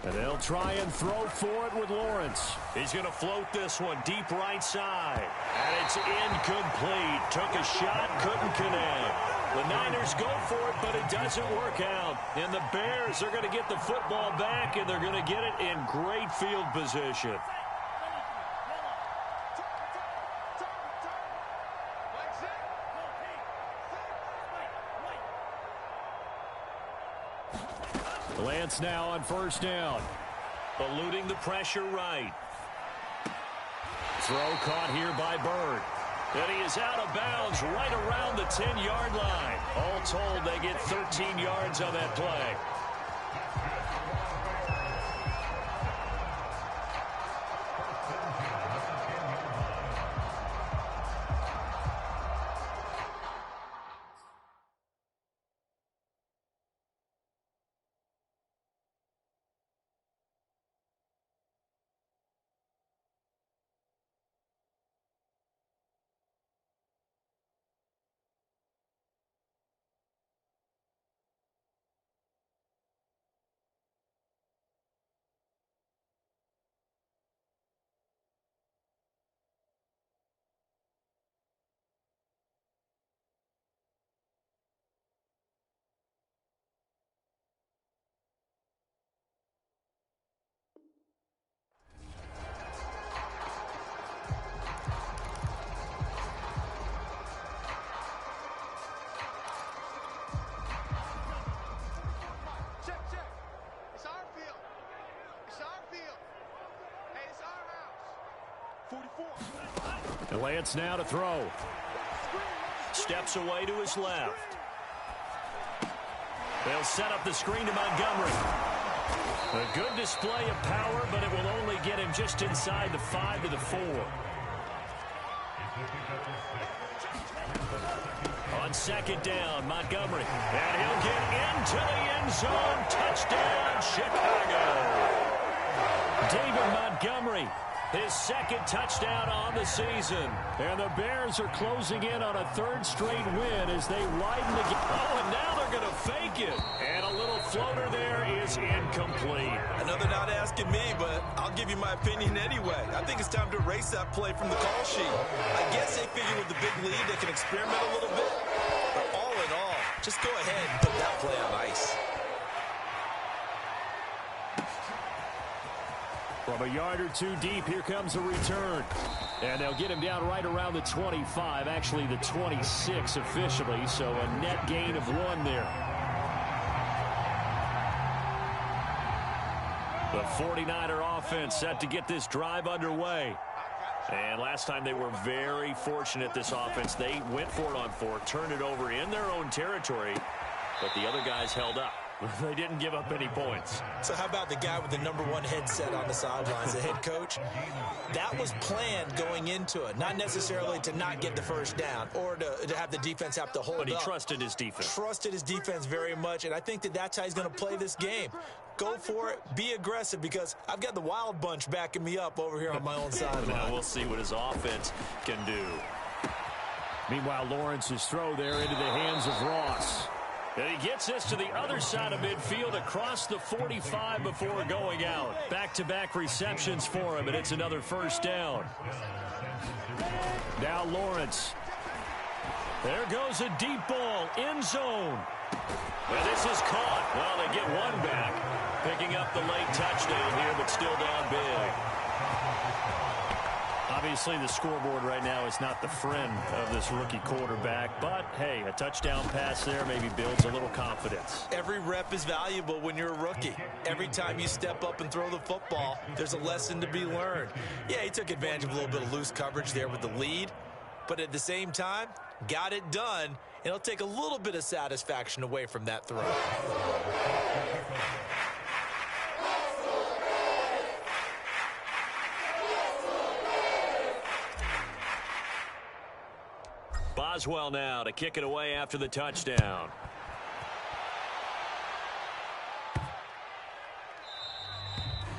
And they'll try and throw for it with Lawrence. He's going to float this one deep right side. And it's incomplete. Took a shot, couldn't connect. The Niners go for it, but it doesn't work out. And the Bears are going to get the football back, and they're going to get it in great field position. Lance now on 1st down. Eluding the pressure right. Throw caught here by Bird. And he is out of bounds right around the 10-yard line. All told, they get 13 yards on that play. And Lance now to throw. Steps away to his left. They'll set up the screen to Montgomery. A good display of power, but it will only get him just inside the 5 to the 4. On second down, Montgomery. And he'll get into the end zone. Touchdown, Chicago. David Montgomery, his second touchdown on the season. And the Bears are closing in on a third straight win as they widen the gap. Oh, and now they're going to fake it. And a little floater there is incomplete. I know they're not asking me, but I'll give you my opinion anyway. I think it's time to erase that play from the call sheet. I guess they figure with the big lead they can experiment a little bit. But all in all, just go ahead and put that play on ice. From a yard or two deep, here comes a return. And they'll get him down right around the 25, actually the 26 officially, so a net gain of 1 there. The 49er offense set to get this drive underway. And last time they were very fortunate, this offense. They went for it on 4, turned it over in their own territory, but the other guys held up. They didn't give up any points. So how about the guy with the #1 headset on the sidelines, the head coach? That was planned going into it, not necessarily to not get the first down or to have the defense have to hold up. But he trusted his defense. Trusted his defense very much, and I think that's how he's going to play this game. Go for it, be aggressive, because I've got the wild bunch backing me up over here on my own sideline. Now we'll see what his offense can do. Meanwhile, Lawrence's throw there into the hands of Ross. And he gets this to the other side of midfield across the 45 before going out. Back-to-back receptions for him, and it's another first down. Now Lawrence. There goes a deep ball, end zone. And this is caught. Well, they get one back, picking up the late touchdown here, but still down big. Obviously, the scoreboard right now is not the friend of this rookie quarterback. But, hey, a touchdown pass there maybe builds a little confidence. Every rep is valuable when you're a rookie. Every time you step up and throw the football, there's a lesson to be learned. Yeah, he took advantage of a little bit of loose coverage there with the lead. But at the same time, got it done. And it'll take a little bit of satisfaction away from that throw. Boswell now to kick it away after the touchdown.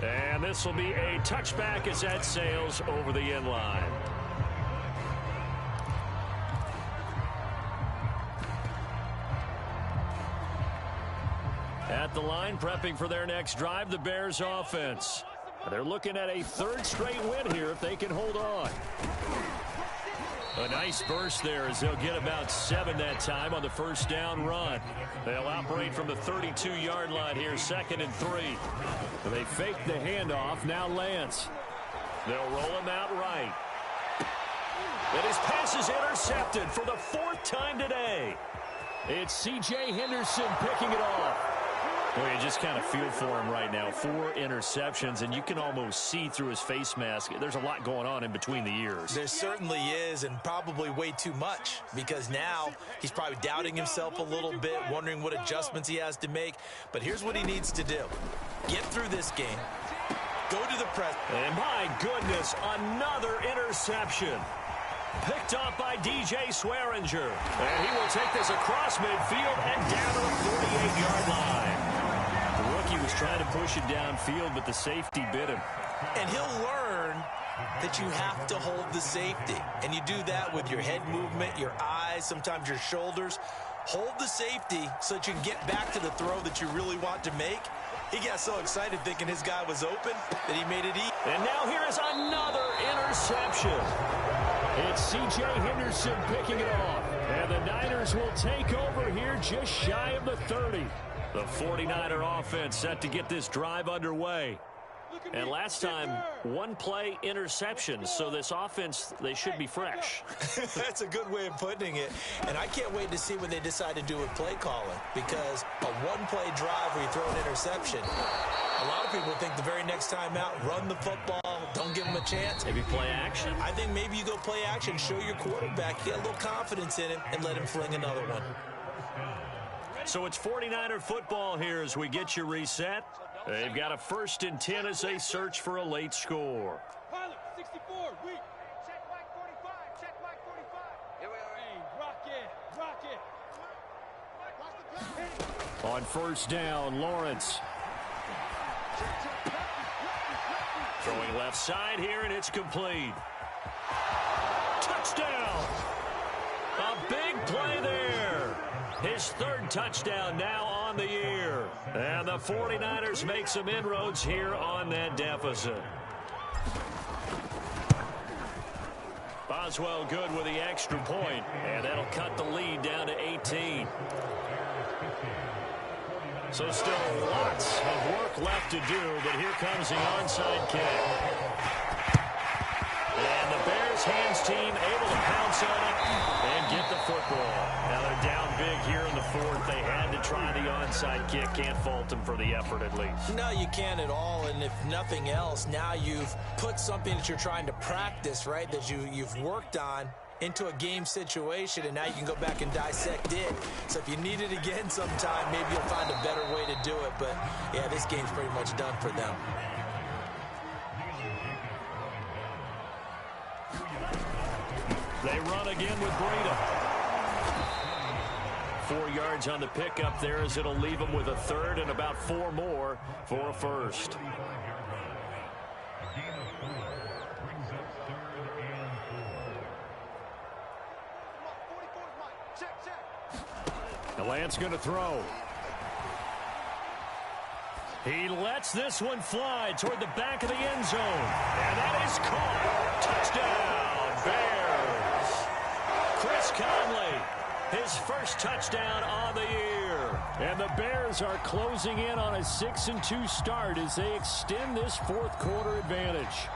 And this will be a touchback as that sails over the end line. At the line, prepping for their next drive, the Bears offense. They're looking at a third straight win here if they can hold on. A nice burst there as they'll get about 7 that time on the first down run. They'll operate from the 32-yard line here, 2nd and 3. They fake the handoff. Now Lance. They'll roll him out right. And his pass is intercepted for the 4th time today. It's C.J. Henderson picking it off. Well, you just kind of feel for him right now. 4 interceptions, and you can almost see through his face mask. There's a lot going on in between the ears. There certainly is, and probably way too much, because now he's probably doubting himself a little bit, wondering what adjustments he has to make. But here's what he needs to do. Get through this game. Go to the press. And my goodness, another interception. Picked off by DJ Swearinger. And he will take this across midfield and down to the 48-yard line. The rookie was trying to push it downfield, but the safety bit him. And he'll learn that you have to hold the safety. And you do that with your head movement, your eyes, sometimes your shoulders. Hold the safety so that you can get back to the throw that you really want to make. He got so excited thinking his guy was open that he made it easy. And now here is another interception. It's C.J. Henderson picking it off. And the Niners will take over here just shy of the 30. The 49er offense set to get this drive underway. And last time, 1-play interception. So this offense, they should be fresh. That's a good way of putting it. And I can't wait to see what they decide to do with play calling. Because a 1-play drive where you throw an interception, a lot of people think the very next time out, run the football, don't give him a chance. Maybe play action. I think maybe you go play action, show your quarterback, get a little confidence in him, and let him fling another one. So it's 49er football here as we get you reset. They've got a 1st and 10 as they search for a late score. Pilot, 64, weak. Check Mike 45, check Mike 45. Here we are. Hey, rock it, rock it. Watch the pass. On 1st down, Lawrence. Throwing left side here, and it's complete. Touchdown! A big play there. His 3rd touchdown now on the year. And the 49ers make some inroads here on that deficit. Boswell good with the extra point, and that'll cut the lead down to 18. So still lots of work left to do, but here comes the onside kick. And the Bears hands team able to pounce on it and get the football. Now they're down big here in the 4th. They had to try the onside kick. Can't fault them for the effort at least. No, you can't at all. And if nothing else, now you've put something that you're trying to practice, right, that you've worked on into a game situation, and now you can go back and dissect it. So if you need it again sometime, maybe you'll find a better way to do it. But, yeah, this game's pretty much done for them. They run again with Breida. 4 yards on the pickup there as it'll leave them with a 3rd and about 4 more for a 1st. Lance going to throw. He lets this one fly toward the back of the end zone. And that is caught. Touchdown, Bears. Chris Conley, his 1st touchdown on the year. And the Bears are closing in on a 6-2 start as they extend this 4th quarter advantage.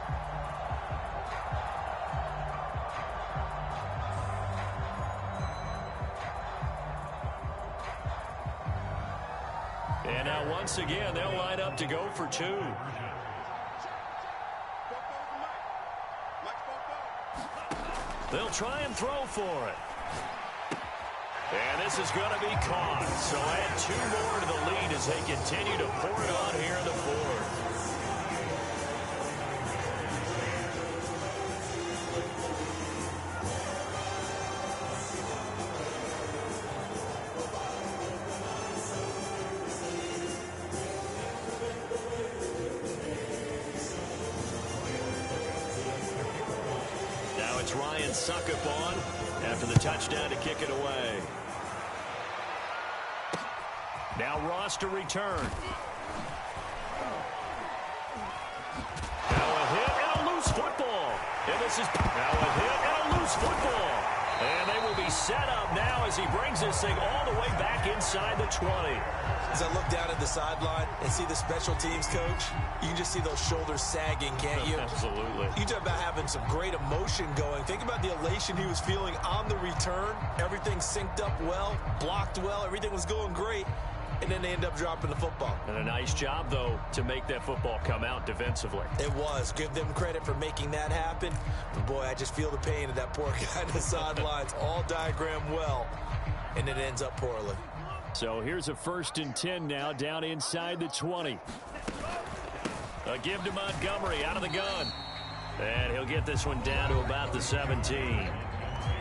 And now once again, they'll line up to go for 2. They'll try and throw for it. And this is going to be caught. So add 2 more to the lead as they continue to pour it on here in the 4th. Ryan Suckup on after the touchdown to kick it away. Now Ross to return. Now a hit and a loose football. And this is now a hit and a loose football. And they will be set up now as he brings this thing all the way back inside the 20. As I look down at the sideline and see the special teams coach, you can just see those shoulders sagging, can't you? Absolutely. You talk about having some great emotion going. Think about the elation he was feeling on the return. Everything synced up well, blocked well, everything was going great. And then they end up dropping the football. And a nice job, though, to make that football come out defensively. It was. Give them credit for making that happen. But, boy, I just feel the pain of that poor guy on the sidelines. All diagrammed well, and it ends up poorly. So here's a 1st and 10 now down inside the 20. A give to Montgomery out of the gun. And he'll get this one down to about the 17.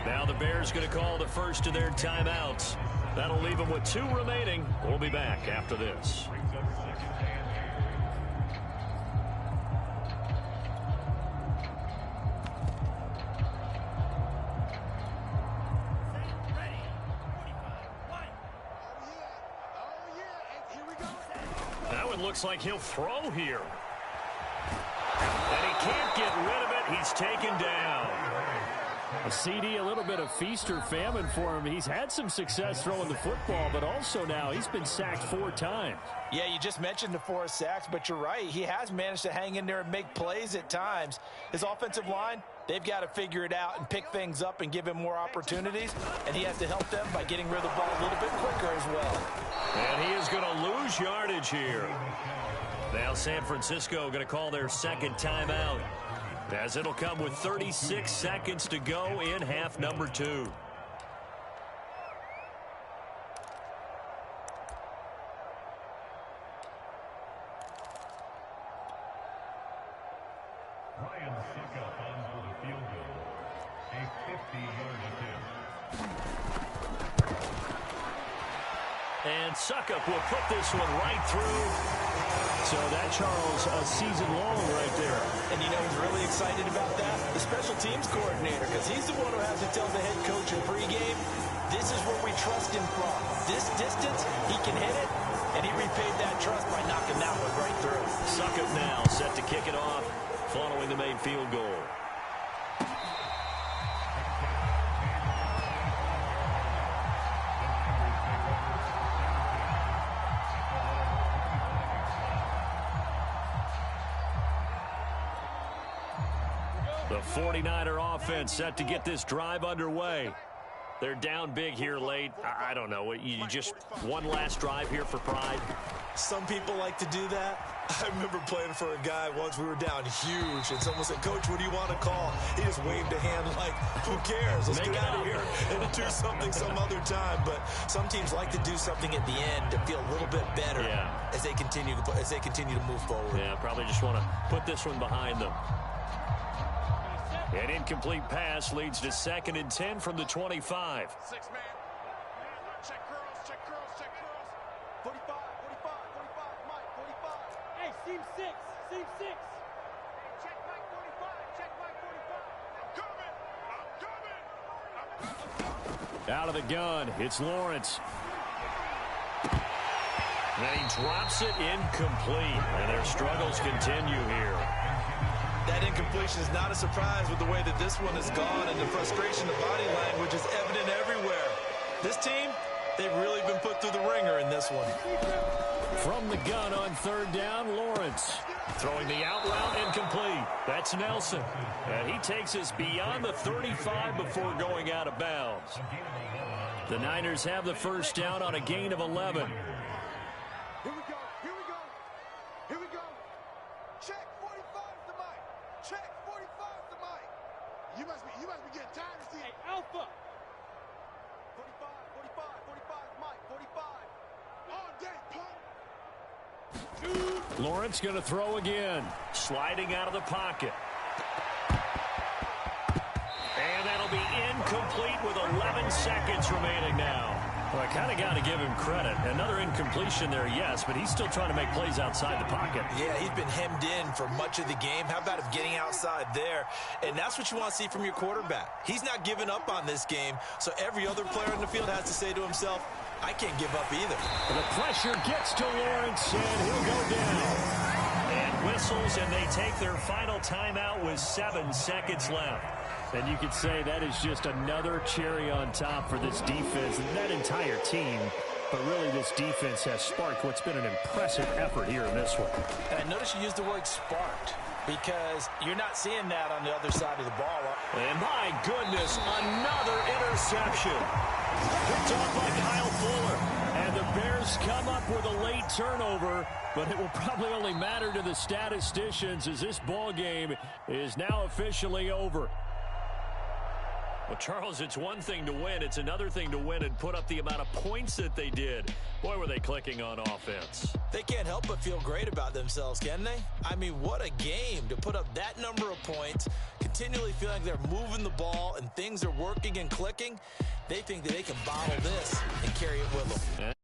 Now the Bears going to call the first of their timeouts. That'll leave them with 2 remaining. We'll be back after this. That one looks like he'll throw here. And he can't get rid of it. He's taken down. A CD, a little bit of feast or famine for him. He's had some success throwing the football, but also now he's been sacked 4 times. Yeah, you just mentioned the 4 sacks, but you're right. He has managed to hang in there and make plays at times. His offensive line, they've got to figure it out and pick things up and give him more opportunities, and he has to help them by getting rid of the ball a little bit quicker as well. And he is going to lose yardage here. Now San Francisco going to call their 2nd timeout, as it'll come with 36 seconds to go in half number 2. And Suckup will put this one right through. So that, Charles, a season long right there. And you know who's really excited about that? The special teams coordinator, because he's the one who has to tell the head coach in pregame, this is where we trust him from. This distance, he can hit it, and he repaid that trust by knocking that one right through. Suckup now set to kick it off following the made field goal. The 49er offense set to get this drive underway. They're down big here late. I don't know. You just one last drive here for pride? Some people like to do that. I remember playing for a guy once. We were down huge, and someone said, "Coach, what do you want to call?" He just waved a hand like, "Who cares? Let's get out of here and do something some other time." But some teams like to do something at the end to feel a little bit better as they continue to move forward. Yeah, probably just want to put this one behind them. An incomplete pass leads to 2nd and 10 from the 25. 6-man. Check curls, check curls, check curls. 45, 45, 45, Mike, 45. Hey, seam 6, seam 6. Check Mike 45, check Mike 45. I'm coming, Out of the gun, it's Lawrence. And he drops it incomplete. And their struggles continue here. That incompletion is not a surprise with the way that this one has gone, and the frustration, the body language is evident everywhere. This team, they've really been put through the ringer in this one. From the gun on 3rd down, Lawrence. Throwing the out route incomplete. That's Nelson. And he takes us beyond the 35 before going out of bounds. The Niners have the first down on a gain of 11. Here we go, here we go, here we go. Check 45 to Mike. Check 45 to Mike. You must be getting tired of seeing Alpha. 45, 45, 45, Mike, 45. All day, punk. Lawrence going to throw again. Sliding out of the pocket. And that'll be incomplete with 11 seconds remaining now. Well, I kind of got to give him credit. Another incompletion there, yes, but he's still trying to make plays outside the pocket. Yeah, he's been hemmed in for much of the game. How about him getting outside there? And that's what you want to see from your quarterback. He's not giving up on this game, so every other player in the field has to say to himself, I can't give up either. The pressure gets to Lawrence, and he'll go down. And whistles, and they take their final timeout with 7 seconds left. And you could say that is just another cherry on top for this defense and that entire team. But really, this defense has sparked what's been an impressive effort here in this one. And I notice you used the word sparked, because you're not seeing that on the other side of the ball. And my goodness, another interception. Picked off by Kyle Fuller. And the Bears come up with a late turnover, but it will probably only matter to the statisticians as this ball game is now officially over. Well, Charles, it's one thing to win. It's another thing to win and put up the amount of points that they did. Boy, were they clicking on offense. They can't help but feel great about themselves, can they? I mean, what a game to put up that number of points, continually feeling like they're moving the ball and things are working and clicking. They think that they can bottle this and carry it with them.